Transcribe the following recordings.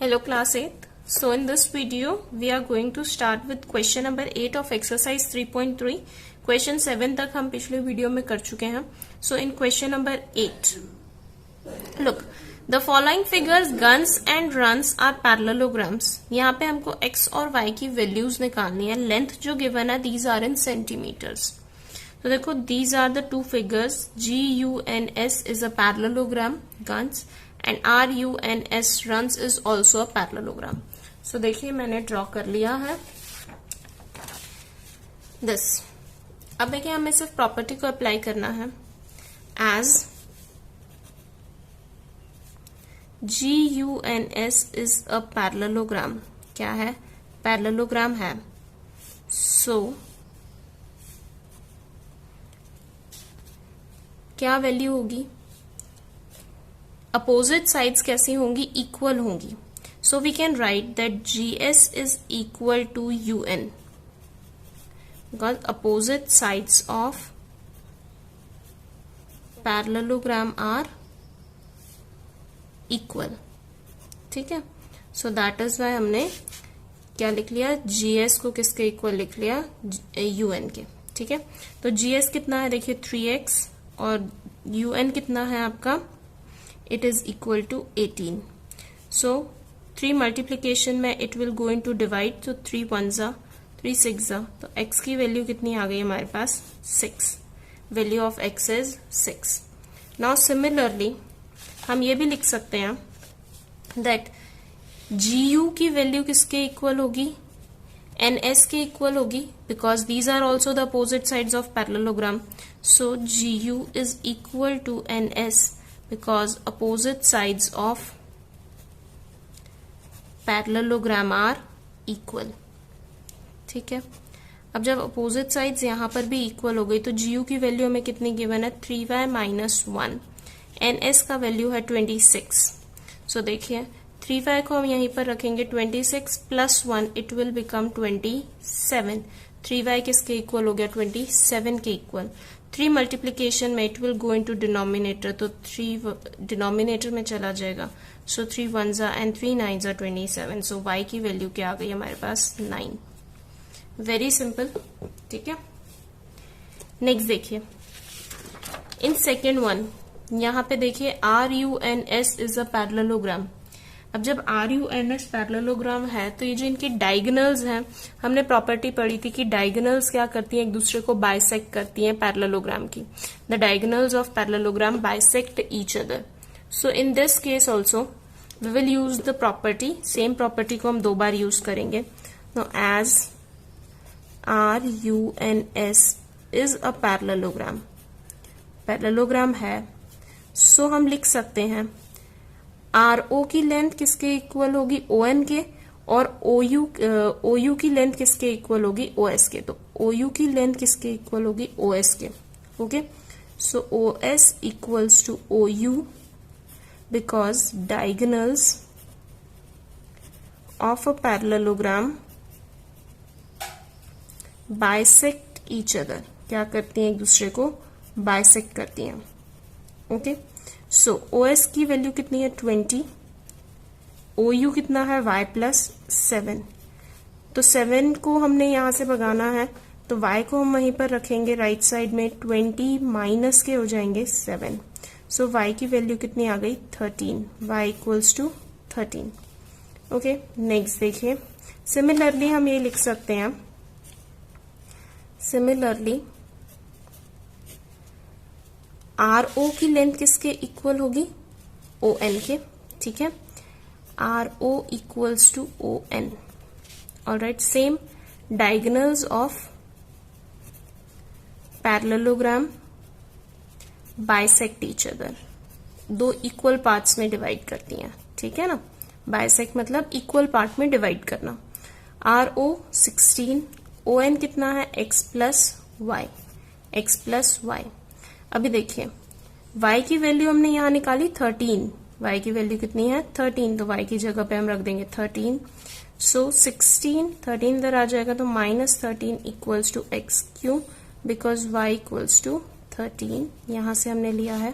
Hello class 8th. So in this video we are going to start with question number 8 of exercise 3.3. Question 7 तक हम पिछले video में कर चुके हैं. So in question number 8, look, the following figures guns and runs are parallelograms. यहाँ पे हमको x और y की वैल्यूज निकालनी है. लेंथ जो गिवन है these are in centimeters. तो देखो these are the two figures. GUNS is a parallelogram guns and RUNS runs is also a parallelogram. So देखिए मैंने ड्रॉ कर लिया है this. अब देखिए हमें सिर्फ प्रॉपर्टी को अप्लाई करना है. As GUNS is a parallelogram, क्या है? पैरेललोग्राम है. So क्या वैल्यू होगी? अपोजिट साइड्स कैसी होंगी? इक्वल होंगी. So we can write that GS is equal to UN because opposite sides of parallelogram are equal. ठीक है. सो दैट इज वाई हमने क्या लिख लिया? GS को किसके इक्वल लिख लिया? UN के. ठीक है. तो GS कितना है? देखिए 3x और UN कितना है आपका? It is equal to 18. So 3 multiplication में it will go into divide. So 3 1s are 3 6s are. तो x की वैल्यू कितनी आ गई हमारे पास? 6. Value of x is 6. Now similarly हम ये भी लिख सकते हैं that GU की वैल्यू किसके इक्वल होगी? NS के इक्वल होगी because these are also the opposite sides of parallelogram. So GU is equal to NS because opposite sides of parallelogram are equal. ठीक है. अब जब opposite sides यहां पर भी equal हो गई तो GU की वैल्यू हमें कितनी गिवन है? 3y minus 1. NS का वैल्यू है 26. सो देखिए 3y को हम यहीं पर रखेंगे 26 plus 1 it will become 27. 3y किसके इक्वल हो गया? 27 के इक्वल. 3 मल्टीप्लीकेशन में it will go into denominator तो 3 डिनोमिनेटर में चला जाएगा. सो 3 1s are and 3 9s are 27. So y की वैल्यू क्या आ गई हमारे पास? 9. Very simple. ठीक है. नेक्स्ट देखिए इन सेकेंड वन यहां पे देखिए RUNS इज अ पैरेललोग्राम. अब जब RUNS पैरेललोग्राम है तो ये जो इनकी डायगोनल्स हैं हमने प्रॉपर्टी पढ़ी थी कि डायगोनल्स क्या करती हैं? एक दूसरे को बाइसेक्ट करती हैं पैरेललोग्राम की. The diagonals of parallelogram bisect each other. So in this case also we will use the property. Same property को हम 2 बार यूज करेंगे. No as RUNS is a parallelogram, parallelogram है. सो हम लिख सकते हैं RO की लेंथ किसके इक्वल होगी? ON के. और OU की लेंथ किसके इक्वल होगी? OS के. तो OU की लेंथ किसके इक्वल होगी? OS के. Okay. So OS equals to OU because diagonals of a parallelogram bisect each other. क्या करती हैं? एक दूसरे को बाइसेक्ट करती हैं. ओके. सो OS की वैल्यू कितनी है? 20. OU कितना है? y plus 7. तो 7 को हमने यहां से भगाना है तो y को हम वहीं पर रखेंगे राइट साइड में. 20 माइनस के हो जाएंगे 7. सो y की वैल्यू कितनी आ गई? 13. y equals to 13. Okay. Next देखिए सिमिलरली हम ये लिख सकते हैं. सिमिलरली RO की लेंथ किसके इक्वल होगी? ON के. ठीक है. RO equals to ON. Alright. Same diagonals of parallelogram bisect each other. 2 equal parts में डिवाइड करती हैं. ठीक है ना. बाइसेक्ट मतलब इक्वल पार्ट में डिवाइड करना. RO 16. ON कितना है? x plus y. x plus y. अभी देखिए y की वैल्यू हमने यहां निकाली 13. y की वैल्यू कितनी है? 13. तो y की जगह पे हम रख देंगे 13. सो 16 13 इधर आ जाएगा तो माइनस 13 इक्वल्स टू x. क्यों? बिकॉज y इक्वल्स टू 13 यहां से हमने लिया है.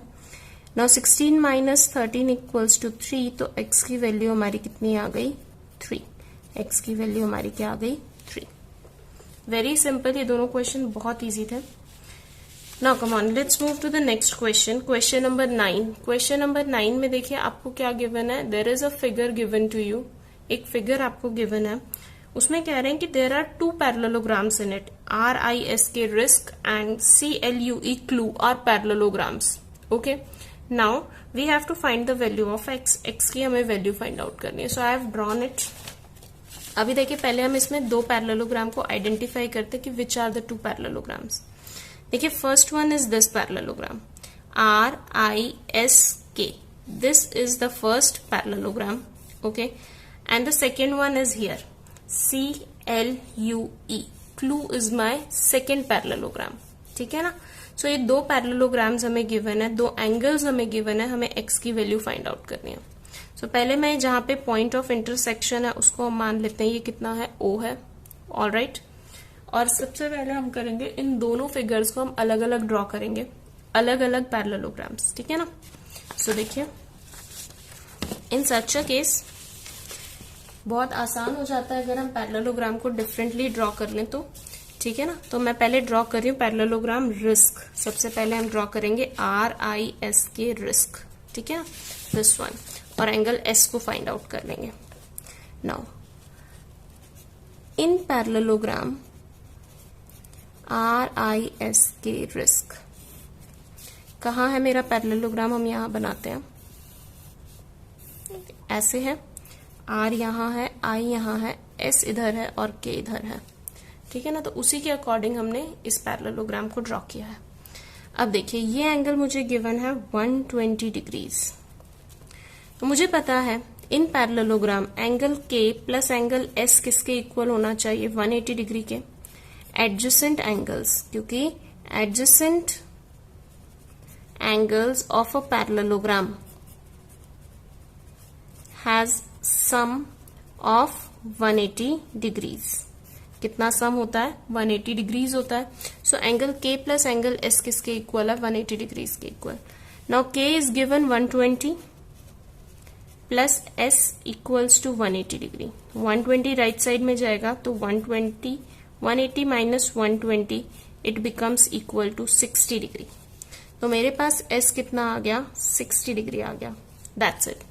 नाउ 16 माइनस 13 इक्वल्स टू 3, तो x की वैल्यू हमारी कितनी आ गई? 3। x की वैल्यू हमारी क्या आ गई? 3। वेरी सिंपल, ये दोनों क्वेश्चन बहुत इजी थे। Now come on, let's move to the next question, question number 9। Question number 9 में देखिए आपको क्या गिवन है, there is a figure given to you, एक फिगर आपको गिवन है, उसमें कह रहे हैं कि देयर आर 2 parallelograms in it, RISK risk and CLUE clue are parallelograms. Okay, now we have to find the value of x की हमें वैल्यू फाइंड आउट करनी है। सो आई हैव ड्रॉन इट। अभी देखिए पहले हम इसमें 2 पैरेललोग्राम को आइडेंटिफाई करते कि विच आर द 2 पैरेललोग्राम्स। देखिए first one is this parallelogram RISK, this is the first parallelogram, okay, and the second one is here CLUE, clue is my second parallelogram, ठीक है ना। सो ये 2 पैरेललोग्राम्स हमें given है, 2 angles हमें given है, हमें x की वैल्यू फाइंड आउट करनी है। सो पहले मैं जहां पे पॉइंट ऑफ इंटरसेक्शन है उसको हम मान लेते हैं ये कितना है, O है, ऑलराइट। और सबसे पहले हम करेंगे इन दोनों फिगर्स को हम अलग अलग ड्रॉ करेंगे, अलग अलग पैरेललोग्राम्स, ठीक है ना। सो देखिए इन सच अ केस बहुत आसान हो जाता है अगर हम पैरेललोग्राम को डिफरेंटली ड्रॉ कर लें तो, ठीक है ना। तो मैं पहले ड्रॉ कर रही हूँ पैरेललोग्राम रिस्क। सबसे पहले हम ड्रॉ करेंगे RISK रिस्क, ठीक है ना, दिस वन, और एंगल S को फाइंड आउट कर लेंगे। Now in parallelogram RISK risk, कहाँ है मेरा पैरेललोग्राम, हम यहां बनाते हैं, ऐसे है, R यहां है, I यहां है, S इधर है और K इधर है, ठीक है ना। तो उसी के अकॉर्डिंग हमने इस पैरेललोग्राम को ड्रॉ किया है। अब देखिए ये एंगल मुझे गिवन है 120 डिग्रीज, तो मुझे पता है in parallelogram angle K plus angle S किसके इक्वल होना चाहिए, 180 डिग्री के। एडजेसेंट एंगल्स, क्योंकि adjacent angles of a parallelogram has sum of 180 degrees. कितना सम होता है, 180 डिग्रीज होता है। So angle K plus angle S किसके इक्वल है, 180 डिग्रीज के equal. Now K is given 120 plus S equals to 180 degree. 120 right side में जाएगा तो 180 minus 120 it becomes equal to 60 degree. तो मेरे पास S कितना आ गया, 60 डिग्री आ गया। That's it.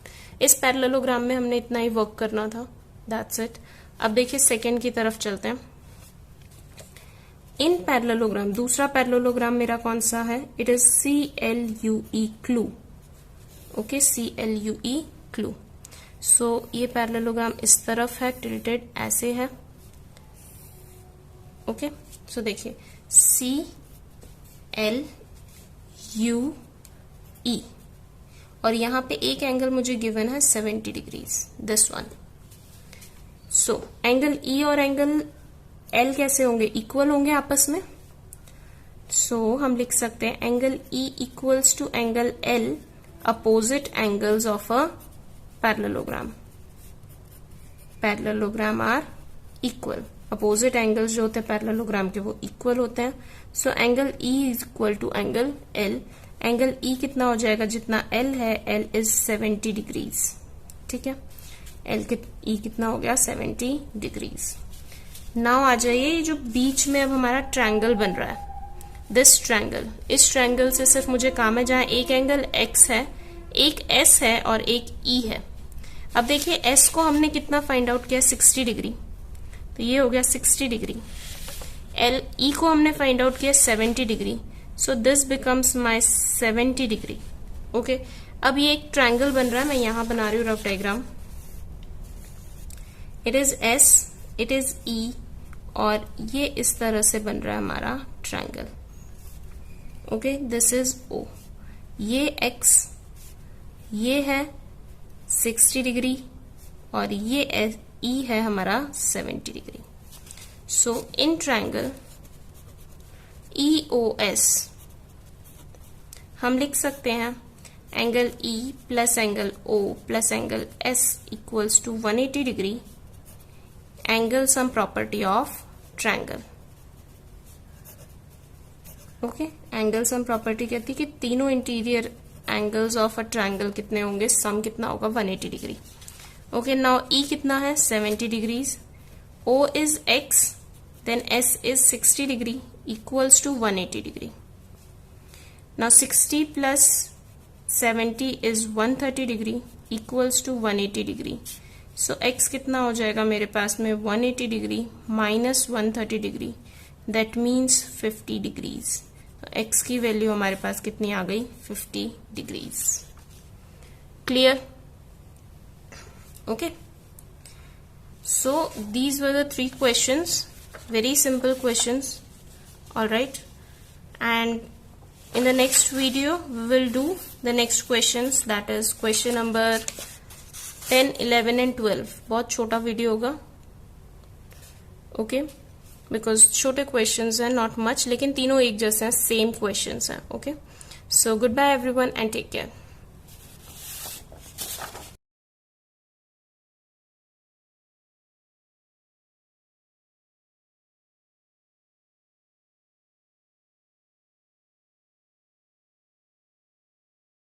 इस पैरेललोग्राम में हमने इतना ही वर्क करना था, दैट्स इट। अब देखिए सेकेंड की तरफ चलते हैं। इन पैरेललोग्राम, दूसरा पैरेललोग्राम मेरा कौन सा है, it is CLUE clue, okay, CLUE clue. So ये पैरेललोग्राम इस तरफ है, टिल्टेड ऐसे है, ओके। सो देखिए CLUE और यहां पे एक एंगल मुझे गिवन है 70 degrees, this one. So angle E और एंगल L कैसे होंगे, इक्वल होंगे आपस में। सो हम लिख सकते हैं angle E equals to angle L opposite angles of a parallelogram. Parallelogram are equal, opposite angles जो होते हैं पैरेललोग्राम के वो इक्वल होते हैं। So angle E is equal to angle L। Angle E कितना हो जाएगा, जितना L है, L इज 70 डिग्रीज, ठीक है। E कितना हो गया, 70 डिग्रीज। नाउ आ जाइए जो बीच में अब हमारा ट्रायंगल बन रहा है, दिस ट्रायंगल। इस ट्रायंगल से सिर्फ मुझे काम है जहां एक एंगल X है, एक S है और एक E है। अब देखिए S को हमने कितना फाइंड आउट किया, 60 डिग्री, तो ये हो गया 60 डिग्री। E को हमने फाइंड आउट किया 70 degree, so this becomes my 70 degree, okay. अब ये एक ट्रायंगल बन रहा है, मैं यहां बना रही हूँ rough diagram. It is S, it is E और ये इस तरह से बन रहा है हमारा triangle, okay. This is O, ये X, ये है 60 डिग्री और ये E है हमारा 70 degree. So in triangle EOS हम लिख सकते हैं angle E plus angle O plus angle S equals to 180 degree, angle sum property of triangle, okay. Angle sum property कहती है कि तीनों interior angles of a triangle कितने होंगे, सम कितना होगा 180 डिग्री. ओके, नाउ ई कितना है 70 degrees. O is x, then S is 60 degree equals to 180 degree. Now 60 plus 70 is 130 degree equals to 180 degree. So x कितना हो जाएगा मेरे पास में 180 degree minus 130 degree, that means 50 degrees. X की वैल्यू हमारे पास कितनी आ गई 50 degrees. Clear? Okay, so these were the 3 questions, very simple questions. All right, and in the next video we will do the next questions, that is question number 10, 11 and 12. बहुत छोटा video होगा. Okay, because छोटे questions हैं, not much, लेकिन तीनों एक जैसे हैं, सेम क्वेश्चंस हैं. Okay, so goodbye everyone and take care.